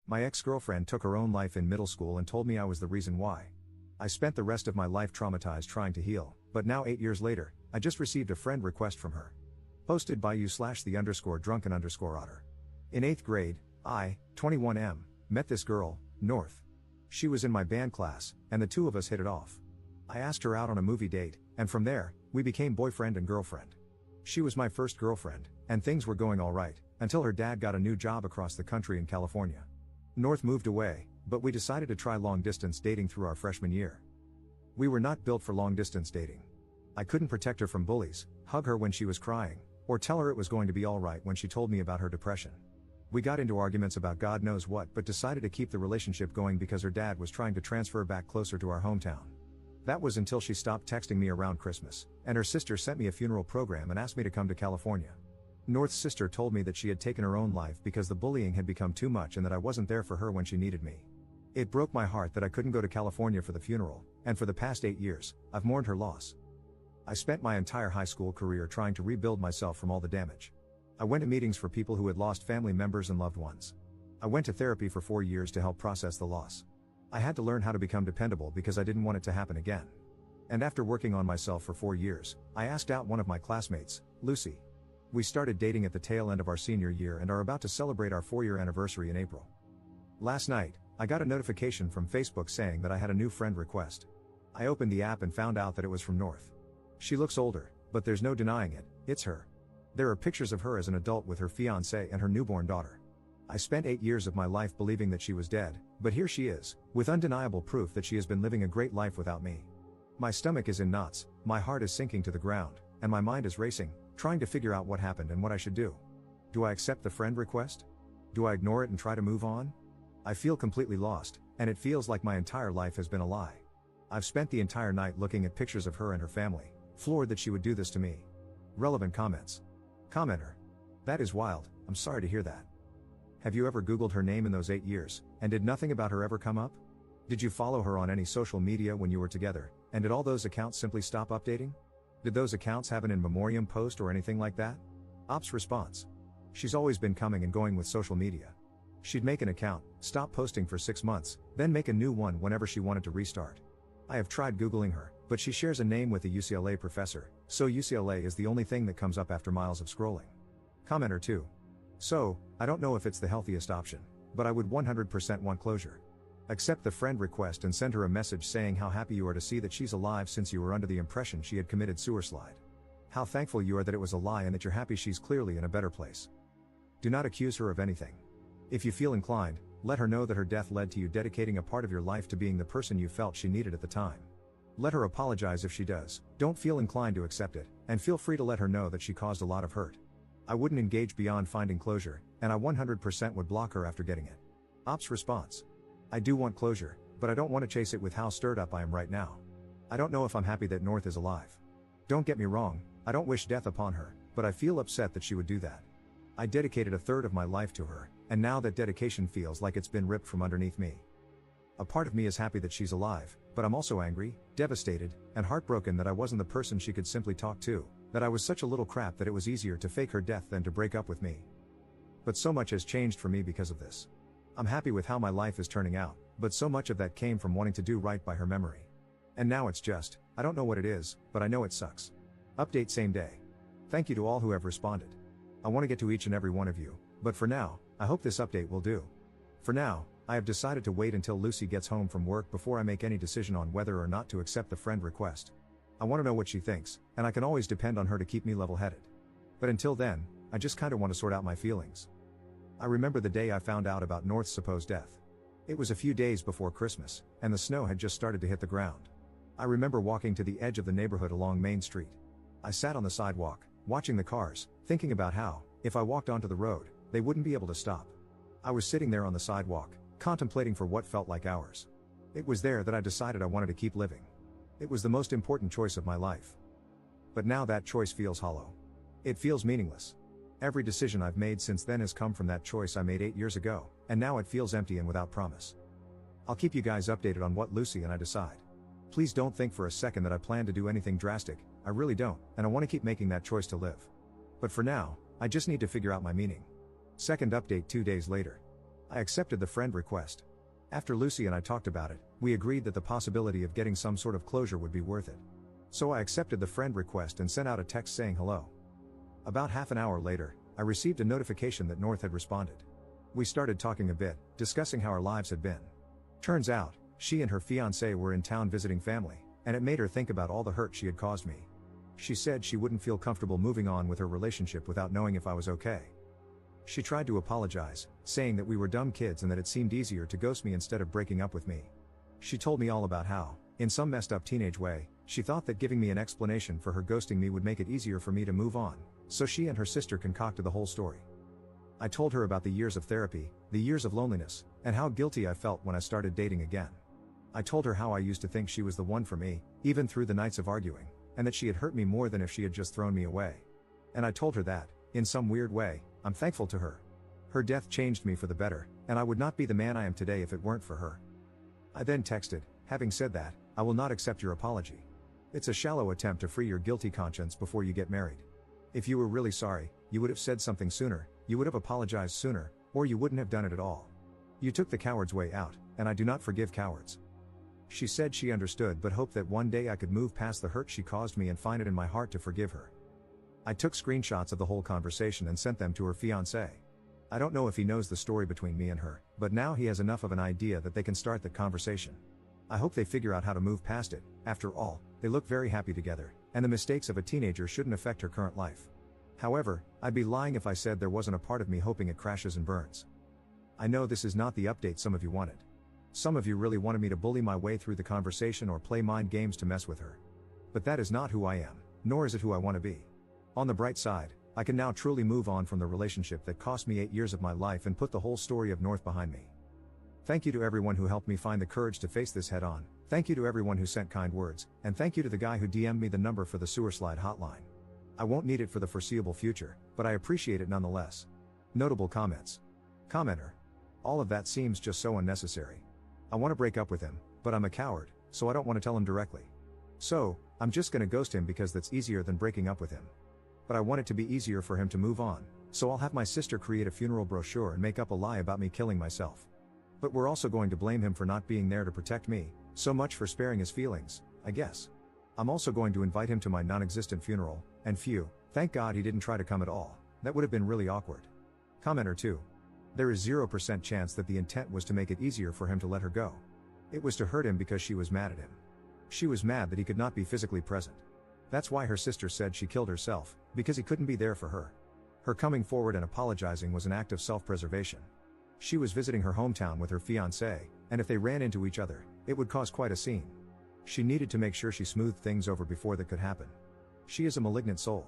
My ex-girlfriend took her own life in middle school and told me I was the reason why. I spent the rest of my life traumatized trying to heal, but now 8 years later, I just received a friend request from her. Posted by you/the_drunken_otter. In 8th grade, I, 21M, met this girl, North. She was in my band class, and the two of us hit it off. I asked her out on a movie date, and from there, we became boyfriend and girlfriend. She was my first girlfriend, and things were going alright, until her dad got a new job across the country in California. North moved away, but we decided to try long-distance dating through our freshman year. We were not built for long-distance dating. I couldn't protect her from bullies, hug her when she was crying, or tell her it was going to be alright when she told me about her depression. We got into arguments about God knows what but decided to keep the relationship going because her dad was trying to transfer back closer to our hometown. That was until she stopped texting me around Christmas, and her sister sent me a funeral program and asked me to come to California. North's sister told me that she had taken her own life because the bullying had become too much and that I wasn't there for her when she needed me. It broke my heart that I couldn't go to California for the funeral, and for the past 8 years, I've mourned her loss. I spent my entire high school career trying to rebuild myself from all the damage. I went to meetings for people who had lost family members and loved ones. I went to therapy for 4 years to help process the loss. I had to learn how to become dependable because I didn't want it to happen again. And after working on myself for 4 years, I asked out one of my classmates, Lucy. We started dating at the tail end of our senior year and are about to celebrate our 4-year anniversary in April. Last night, I got a notification from Facebook saying that I had a new friend request. I opened the app and found out that it was from North. She looks older, but there's no denying it, it's her. There are pictures of her as an adult with her fiancé and her newborn daughter. I spent 8 years of my life believing that she was dead, but here she is, with undeniable proof that she has been living a great life without me. My stomach is in knots, my heart is sinking to the ground, and my mind is racing, trying to figure out what happened and what I should do. Do I accept the friend request? Do I ignore it and try to move on? I feel completely lost, and it feels like my entire life has been a lie. I've spent the entire night looking at pictures of her and her family, floored that she would do this to me. Relevant comments. Commenter. That is wild, I'm sorry to hear that. Have you ever Googled her name in those 8 years, and did nothing about her ever come up? Did you follow her on any social media when you were together, and did all those accounts simply stop updating? Did those accounts have an in memoriam post or anything like that? Ops response. She's always been coming and going with social media. She'd make an account, stop posting for 6 months, then make a new one whenever she wanted to restart. I have tried Googling her, but she shares a name with a UCLA professor, so UCLA is the only thing that comes up after miles of scrolling. Commenter 2. So, I don't know if it's the healthiest option, but I would 100% want closure. Accept the friend request and send her a message saying how happy you are to see that she's alive since you were under the impression she had committed suicide. How thankful you are that it was a lie and that you're happy she's clearly in a better place. Do not accuse her of anything. If you feel inclined, let her know that her death led to you dedicating a part of your life to being the person you felt she needed at the time. Let her apologize if she does, don't feel inclined to accept it, and feel free to let her know that she caused a lot of hurt. I wouldn't engage beyond finding closure, and I 100% would block her after getting it. Ops response. I do want closure, but I don't want to chase it with how stirred up I am right now. I don't know if I'm happy that North is alive. Don't get me wrong, I don't wish death upon her, but I feel upset that she would do that. I dedicated a third of my life to her, and now that dedication feels like it's been ripped from underneath me. A part of me is happy that she's alive, but I'm also angry, devastated, and heartbroken that I wasn't the person she could simply talk to, that I was such a little crap that it was easier to fake her death than to break up with me. But so much has changed for me because of this. I'm happy with how my life is turning out, but so much of that came from wanting to do right by her memory. And now it's just, I don't know what it is, but I know it sucks. Update same day. Thank you to all who have responded. I want to get to each and every one of you, but for now, I hope this update will do. For now, I have decided to wait until Lucy gets home from work before I make any decision on whether or not to accept the friend request. I want to know what she thinks, and I can always depend on her to keep me level-headed. But until then, I just kinda want to sort out my feelings. I remember the day I found out about North's supposed death. It was a few days before Christmas, and the snow had just started to hit the ground. I remember walking to the edge of the neighborhood along Main Street. I sat on the sidewalk, watching the cars, thinking about how, if I walked onto the road, they wouldn't be able to stop. I was sitting there on the sidewalk, contemplating for what felt like hours. It was there that I decided I wanted to keep living. It was the most important choice of my life. But now that choice feels hollow. It feels meaningless. Every decision I've made since then has come from that choice I made 8 years ago, and now it feels empty and without promise. I'll keep you guys updated on what Lucy and I decide. Please don't think for a second that I plan to do anything drastic, I really don't, and I want to keep making that choice to live. But for now, I just need to figure out my meaning. Second update 2 days later. I accepted the friend request. After Lucy and I talked about it, we agreed that the possibility of getting some sort of closure would be worth it. So I accepted the friend request and sent out a text saying hello. About half an hour later, I received a notification that North had responded. We started talking a bit, discussing how our lives had been. Turns out, she and her fiancé were in town visiting family, and it made her think about all the hurt she had caused me. She said she wouldn't feel comfortable moving on with her relationship without knowing if I was okay. She tried to apologize, saying that we were dumb kids and that it seemed easier to ghost me instead of breaking up with me. She told me all about how, in some messed up teenage way, she thought that giving me an explanation for her ghosting me would make it easier for me to move on, so she and her sister concocted the whole story. I told her about the years of therapy, the years of loneliness, and how guilty I felt when I started dating again. I told her how I used to think she was the one for me, even through the nights of arguing, and that she had hurt me more than if she had just thrown me away. And I told her that, in some weird way, I'm thankful to her. Her death changed me for the better, and I would not be the man I am today if it weren't for her. I then texted, having said that, I will not accept your apology. It's a shallow attempt to free your guilty conscience before you get married. If you were really sorry, you would have said something sooner, you would have apologized sooner, or you wouldn't have done it at all. You took the coward's way out, and I do not forgive cowards. She said she understood but hoped that one day I could move past the hurt she caused me and find it in my heart to forgive her. I took screenshots of the whole conversation and sent them to her fiancé. I don't know if he knows the story between me and her, but now he has enough of an idea that they can start that conversation. I hope they figure out how to move past it. After all, they look very happy together, and the mistakes of a teenager shouldn't affect her current life. However, I'd be lying if I said there wasn't a part of me hoping it crashes and burns. I know this is not the update some of you wanted. Some of you really wanted me to bully my way through the conversation or play mind games to mess with her. But that is not who I am, nor is it who I want to be. On the bright side, I can now truly move on from the relationship that cost me 8 years of my life and put the whole story of North behind me. Thank you to everyone who helped me find the courage to face this head on, thank you to everyone who sent kind words, and thank you to the guy who DM'd me the number for the sewer slide hotline. I won't need it for the foreseeable future, but I appreciate it nonetheless. Notable comments. Commenter. All of that seems just so unnecessary. I want to break up with him, but I'm a coward, so I don't want to tell him directly. So, I'm just gonna ghost him because that's easier than breaking up with him. But I want it to be easier for him to move on, so I'll have my sister create a funeral brochure and make up a lie about me killing myself. But we're also going to blame him for not being there to protect me, so much for sparing his feelings, I guess. I'm also going to invite him to my non-existent funeral, and phew, thank God he didn't try to come at all, that would have been really awkward. Commenter 2. There is 0% chance that the intent was to make it easier for him to let her go. It was to hurt him because she was mad at him. She was mad that he could not be physically present. That's why her sister said she killed herself, because he couldn't be there for her. Her coming forward and apologizing was an act of self-preservation. She was visiting her hometown with her fiancé, and if they ran into each other, it would cause quite a scene. She needed to make sure she smoothed things over before that could happen. She is a malignant soul.